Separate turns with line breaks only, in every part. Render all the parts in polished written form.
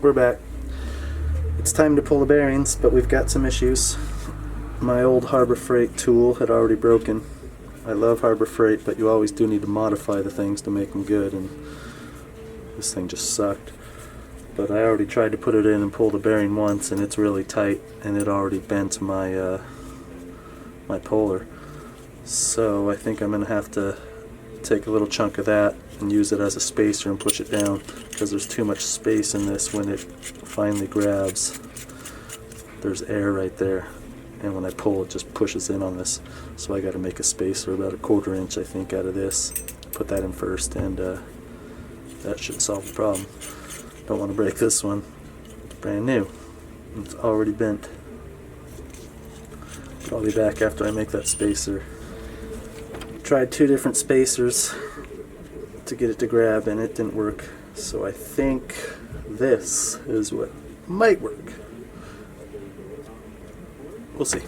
we're back. It's time to pull the bearings, but we've got some issues. My old Harbor Freight tool had already broken. I love Harbor Freight, but you always do need to modify the things to make them good, and this thing just sucked. But I already tried to put it in and pull the bearing once, and it's really tight, and it already bent my my puller. So I think I'm going to have to take a little chunk of that and use it as a spacer and push it down, because there's too much space in this when it finally grabs. There's air right there, and when I pull it just pushes in on this. So I got to make a spacer about 1/4 inch I think out of this, put that in first, and that should solve the problem. Don't want to break this one. It's brand new. It's already bent. But I'll be back after I make that spacer. Tried 2 different spacers to get it to grab, and it didn't work. So I think this is what might work. We'll see.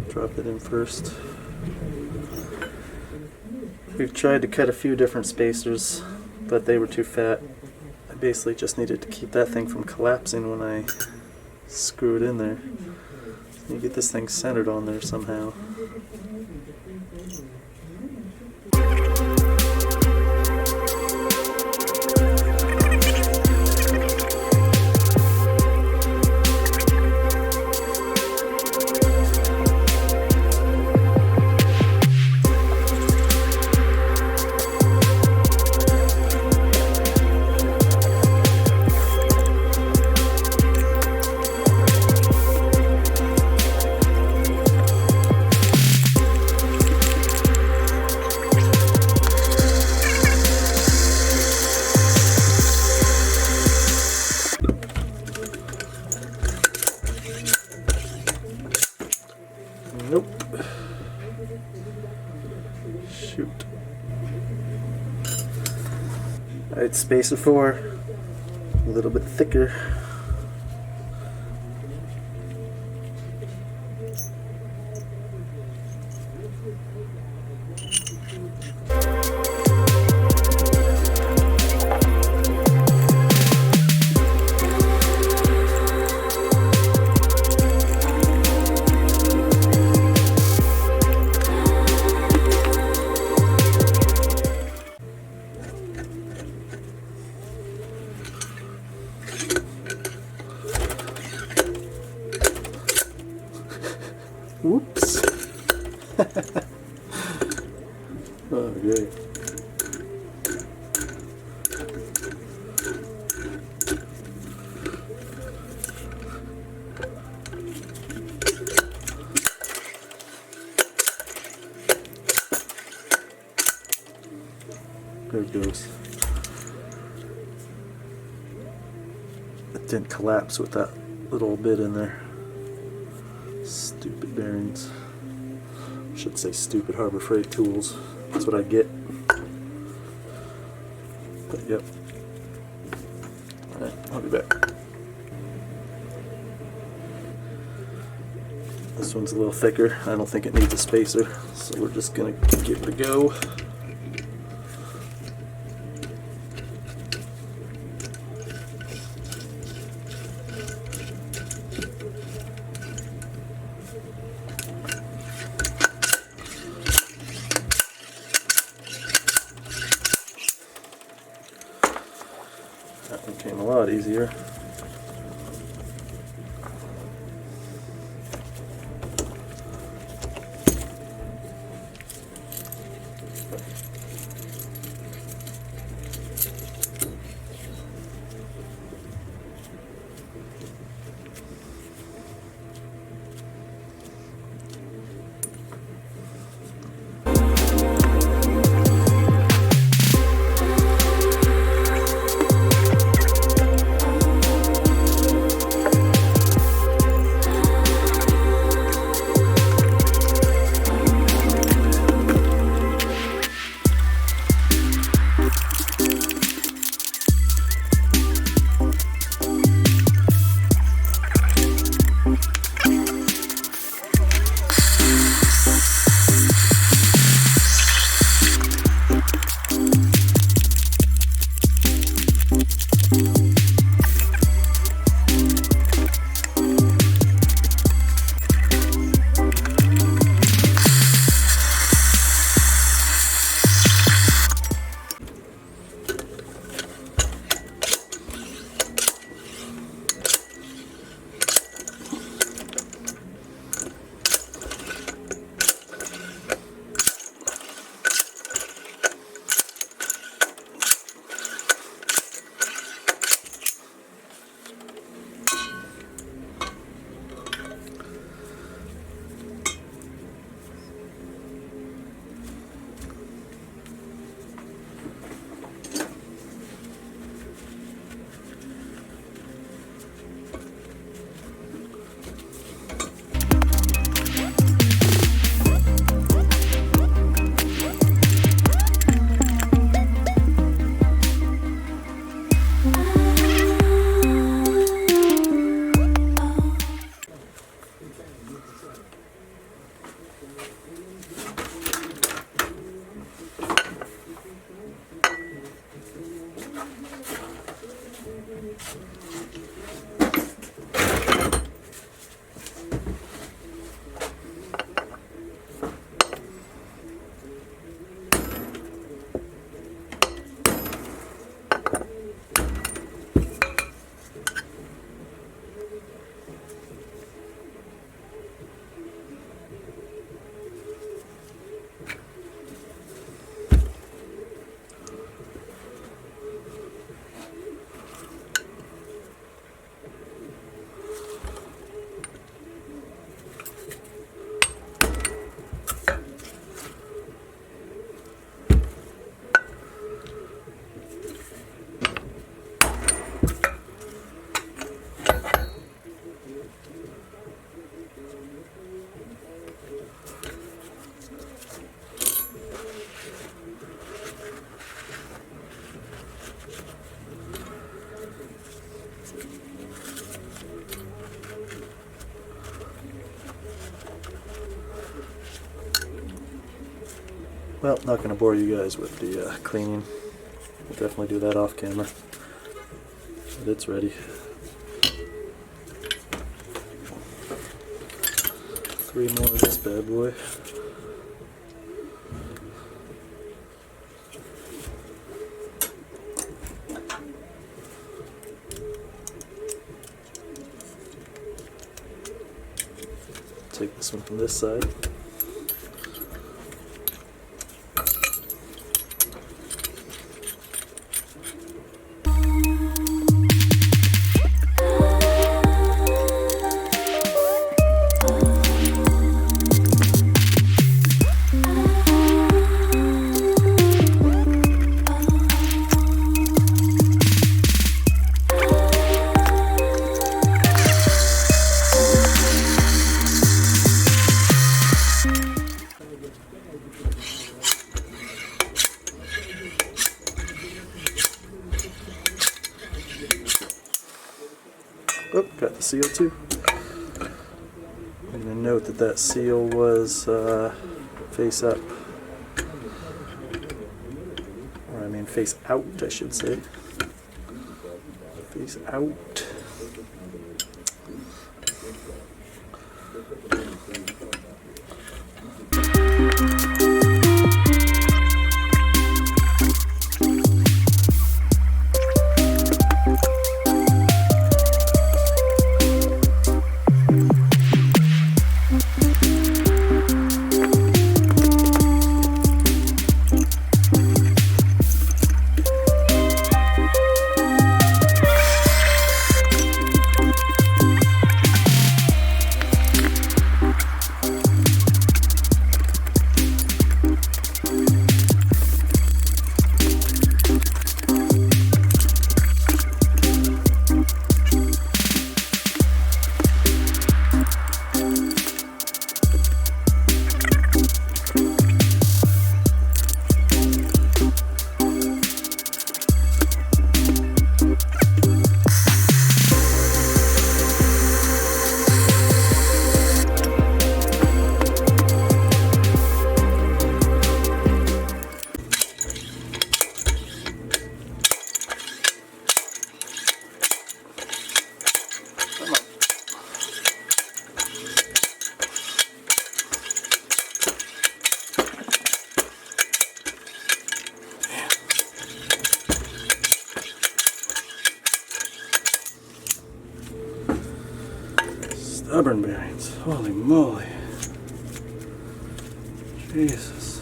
Drop it in first. We've tried to cut a few different spacers, but they were too fat. I basically just needed to keep that thing from collapsing when I screw it in there. You get this thing centered on there somehow. Nope. Shoot. Alright, spacer 4. A little bit thicker. Whoops. Oh, great. There it goes. It didn't collapse with that little bit in there. Stupid bearings. I should say stupid Harbor Freight tools. That's what I get. But yep. Alright, I'll be back. This one's a little thicker. I don't think it needs a spacer, so we're just gonna give it a go. That one came a lot easier. Well, not going to bore you guys with the cleaning. We'll definitely do that off camera. But it's ready. 3 more of this bad boy. Take this one from this side. Oh, got the seal too. I'm going to note that that seal was face up. Or I mean face out, I should say. Face out. Stubborn bearings. Holy moly. Jesus.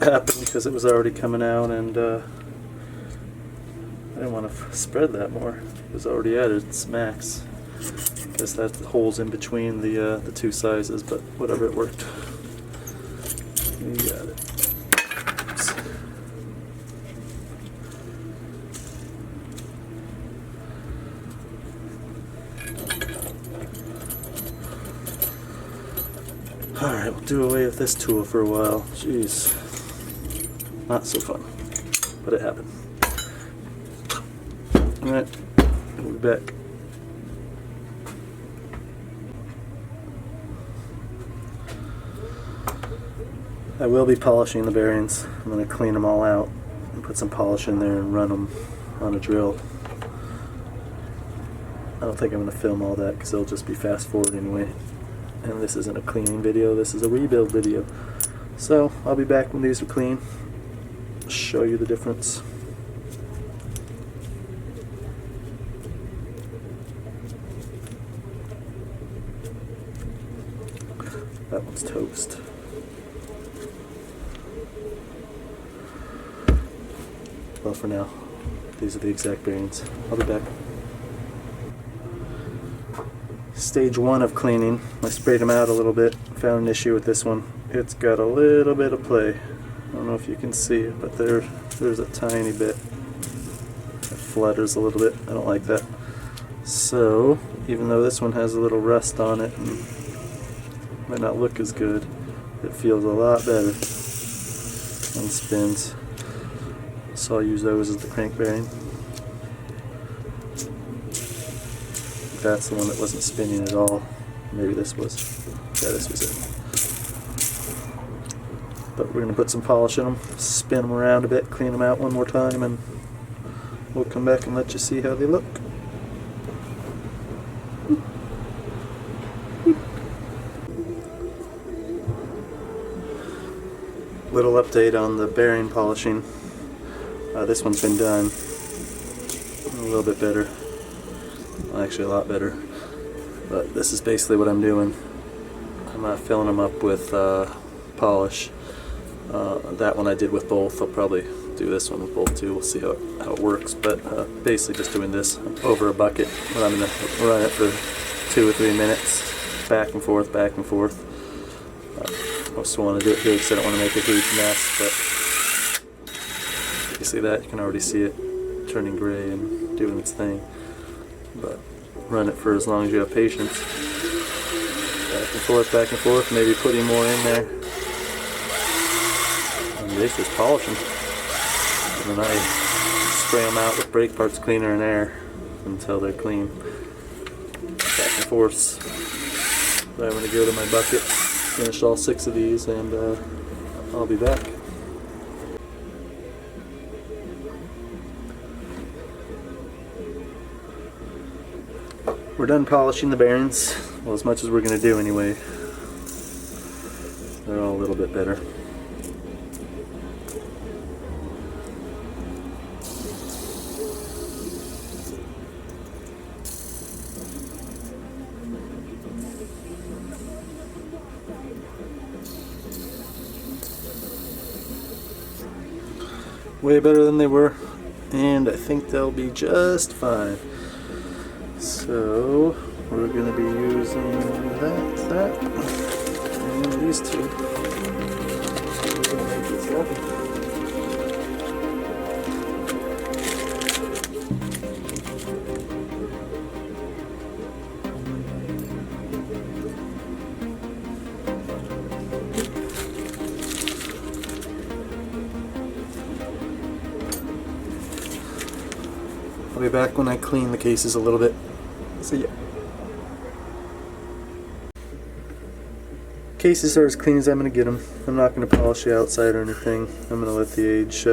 happened because it was already coming out, and I didn't want to spread that more. It was already at its max. I guess that's the holes in between the two sizes, but whatever, it worked. You got it. Oops. Alright, we'll do away with this tool for a while. Jeez. Not so fun. But it happened. Alright, we'll be back. I will be polishing the bearings. I'm going to clean them all out and put some polish in there and run them on a drill. I don't think I'm going to film all that because it'll just be fast forward anyway. And this isn't a cleaning video, this is a rebuild video. So I'll be back when these are clean. Show you the difference. That one's toast. Well, for now, these are the exact bearings. I'll be back. Stage 1 of cleaning. I sprayed them out a little bit. Found an issue with this one. It's got a little bit of play. I don't know if you can see it, but there's a tiny bit. It flutters a little bit. I don't like that. So, even though this one has a little rust on it and might not look as good, it feels a lot better and spins. So I'll use those as the crank bearing. That's the one that wasn't spinning at all. Maybe this was. Yeah, this was it. But we're going to put some polish in them, spin them around a bit, clean them out one more time, and we'll come back and let you see how they look. Little update on the bearing polishing. This one's been done a little bit better. Well, actually a lot better. But this is basically what I'm doing. I'm filling them up with polish. That one I did with both. I'll probably do this one with both too. We'll see how it works. But basically just doing this over a bucket. But I'm going to run it for 2 or 3 minutes. Back and forth, back and forth. I also want to do it here because I don't want to make a huge mess. But you see that? You can already see it turning gray and doing its thing. But run it for as long as you have patience. Back and forth, maybe putting more in there. And they just polish them. And then I spray them out with brake parts cleaner and air until they're clean. Back and forth. So I'm going to go to my bucket, finish all 6 of these, and I'll be back. We're done polishing the bearings, well, as much as we're going to do anyway. They're all a little bit better. Way better than they were, and I think they'll be just fine. So we're going to be using that, and these two. I'll be back when I clean the cases a little bit. See ya. Cases are as clean as I'm going to get them. I'm not going to polish the outside or anything. I'm going to let the age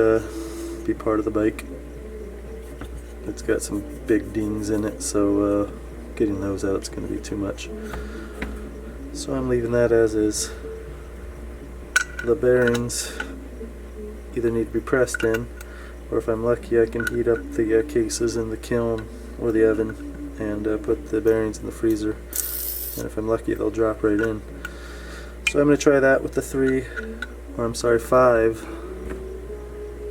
be part of the bike. It's got some big dings in it, so getting those out is going to be too much. So I'm leaving that as is. The bearings either need to be pressed in, or if I'm lucky I can heat up the cases in the kiln or the oven and put the bearings in the freezer, and if I'm lucky they'll drop right in. So I'm going to try that with the 5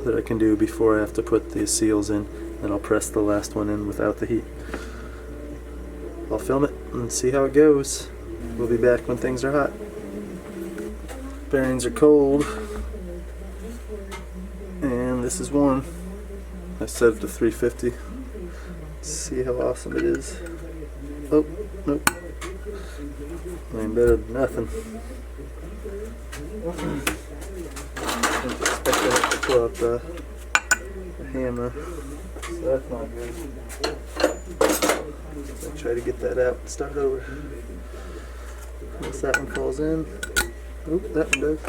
that I can do before I have to put the seals in, and I'll press the last one in without the heat. I'll film it and see how it goes. We'll be back when things are hot. Bearings are cold, and this is warm. I set it to 350. See how awesome it is. Oh, nope. Ain't better than nothing. I didn't expect to have to pull out the hammer, so that's not good. I'll try to get that out and start over. Once that one falls in, oop, that one does.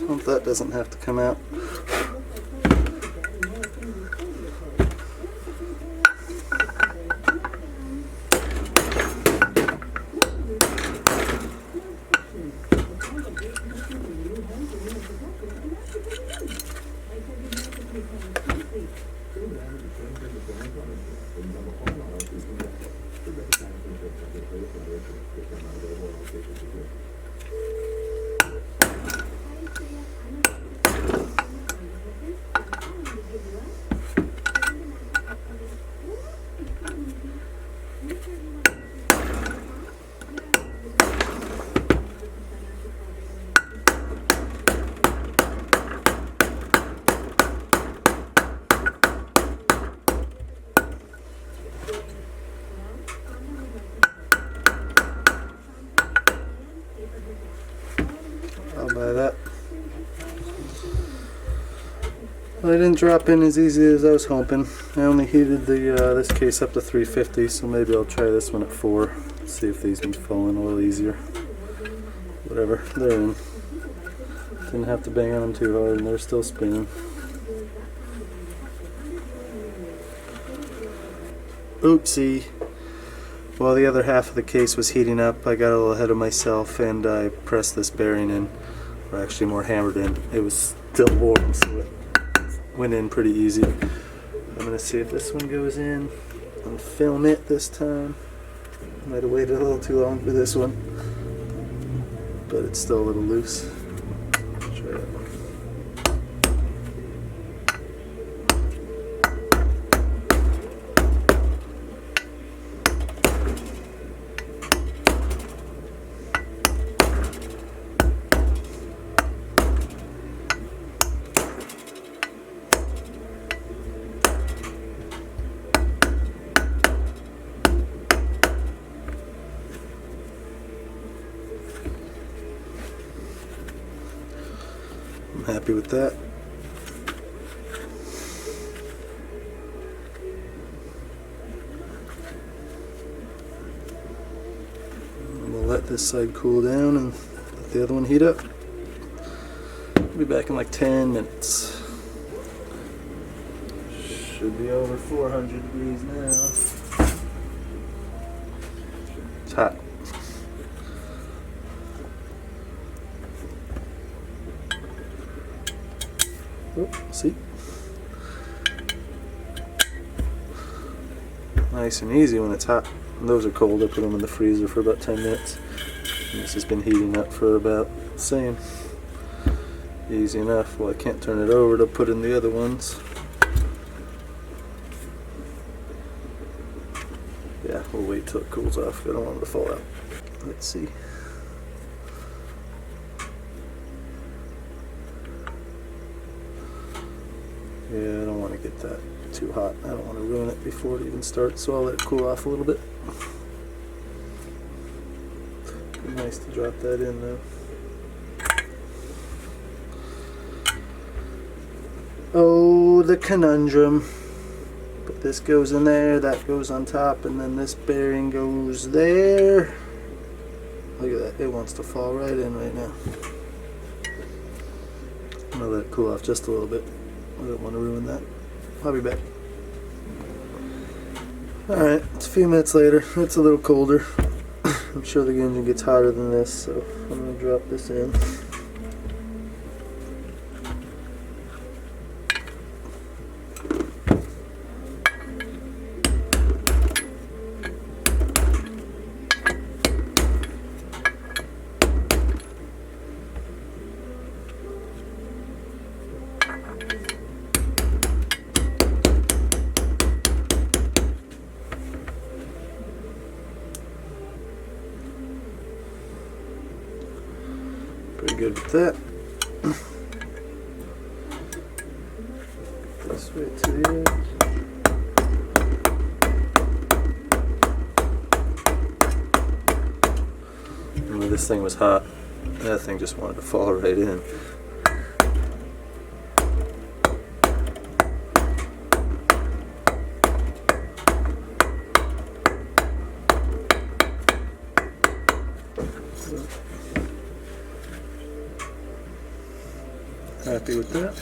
Hope that doesn't have to come out. I'll buy that. Well, it didn't drop in as easy as I was hoping. I only heated the this case up to 350, so maybe I'll try this one at 4. See if these ones fall in a little easier. Whatever, they're in. Didn't have to bang on them too hard, and they're still spinning. Oopsie. While the other half of the case was heating up, I got a little ahead of myself and I pressed this bearing in, or actually more hammered in. It was still warm, so it went in pretty easy. I'm going to see if this one goes in and film it this time. Might have waited a little too long for this one, but it's still a little loose. Try that one. I'm happy with that. We'll let this side cool down and let the other one heat up. I'll be back in like 10 minutes. Should be over 400 degrees now. It's hot. Oh, see? Nice and easy when it's hot. And those are cold. I put them in the freezer for about 10 minutes. And this has been heating up for about the same. Easy enough. Well, I can't turn it over to put in the other ones. Yeah, we'll wait till it cools off. I don't want it to fall out. Let's see. Yeah, I don't want to get that too hot. I don't want to ruin it before it even starts, so I'll let it cool off a little bit. Be nice to drop that in though. Oh, the conundrum. But this goes in there, that goes on top, and then this bearing goes there. Look at that, it wants to fall right in right now. I'm going to let it cool off just a little bit. I don't want to ruin that. I'll be back. Alright, it's a few minutes later. It's a little colder. I'm sure the engine gets hotter than this, so I'm going to drop this in. Pretty good with that. This way to the edge. When this thing was hot, that thing just wanted to fall right in. Happy with that.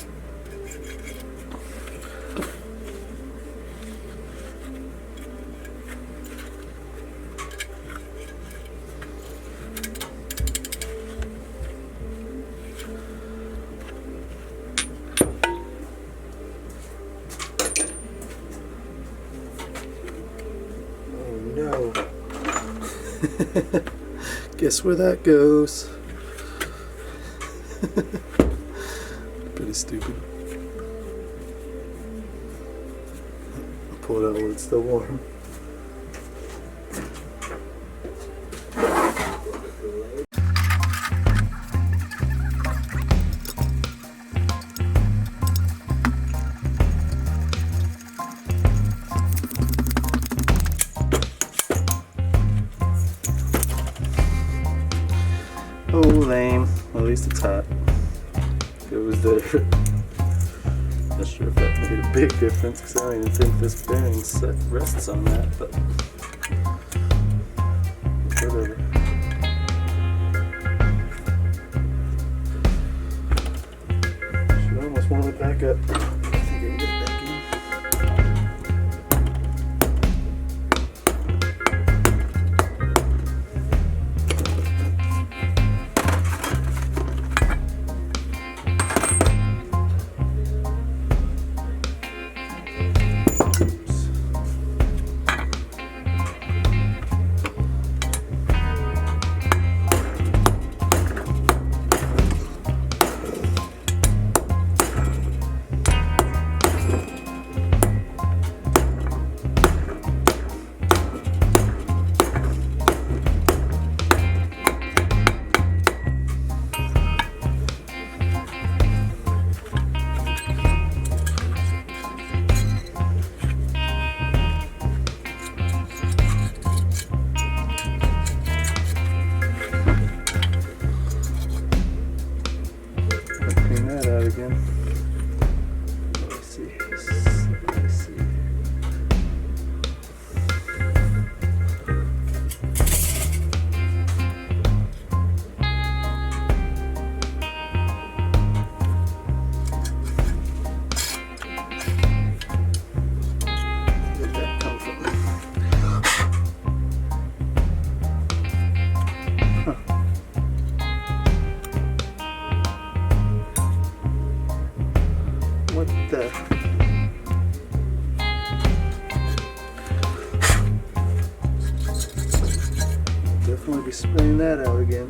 Oh no. Guess where that goes. Pretty stupid. Pull it out when it's still warm. Oh, lame. Well, at least it's hot. It was there. Not sure if that made a big difference because I don't even think this bearing set rests on that, but whatever. Should almost warm it back up. I think I can get it back in. Again. Let's see. Let's see. Where'd that come from? Huh. What the? Definitely be spraying that out again.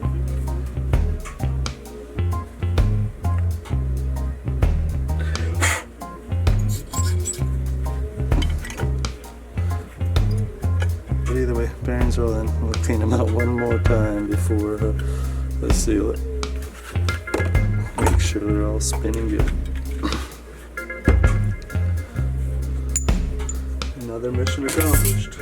But either way, bearings roll in. We'll clean them out one more time before I seal it. Make sure they're all spinning good. Another mission accomplished.